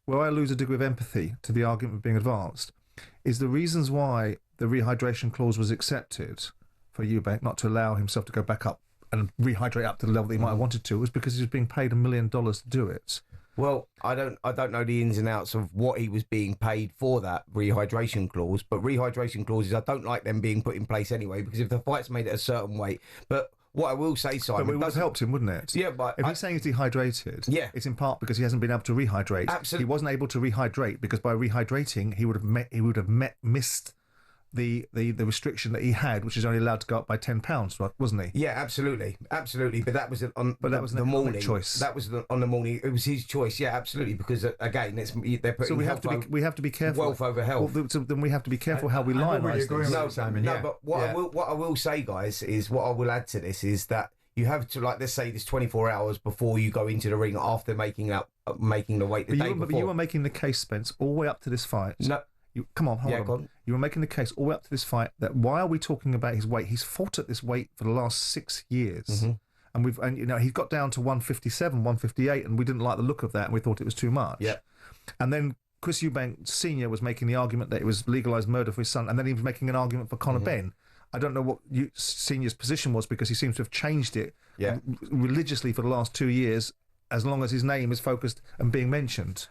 where I lose a degree of empathy to the argument being advanced is the reasons why the rehydration clause was accepted for Eubank not to allow himself to go back up and rehydrate up to the level that he might have wanted to was because he was being paid $1 million to do it. Well, I don't know the ins and outs of what he was being paid for that rehydration clause, but rehydration clauses, I don't like them being put in place anyway, because if the fight's made at a certain weight, but what I will say, Simon, but it would have helped him, wouldn't it? Yeah, but if he's saying he's dehydrated, it's in part because he hasn't been able to rehydrate. Absolutely, he wasn't able to rehydrate because by rehydrating he would have missed the restriction that he had, which is only allowed to go up by £10, wasn't he? Yeah, absolutely. But that was on the morning choice. That was on the morning. It was his choice. Yeah, absolutely. Because again, they're putting. So we have to be careful. Wealth over health. Well, so then we have to be careful how we lionise this. No, Simon. No, but what I will say, guys, is what I will add to this is that you have to, like, let's say this 24 hours before you go into the ring after making the weight the day before. But you were making the case, Spence, all the way up to this fight. No. Hold on. You were making the case all the way up to this fight that why are we talking about his weight? He's fought at this weight for the last 6 years. And he got down to 157, 158, and we didn't like the look of that, and we thought it was too much. Yeah. And then Chris Eubank Sr. was making the argument that it was legalised murder for his son, and then he was making an argument for Conor Benn. I don't know what Senior's position was, because he seems to have changed it religiously for the last 2 years, as long as his name is focused and being mentioned.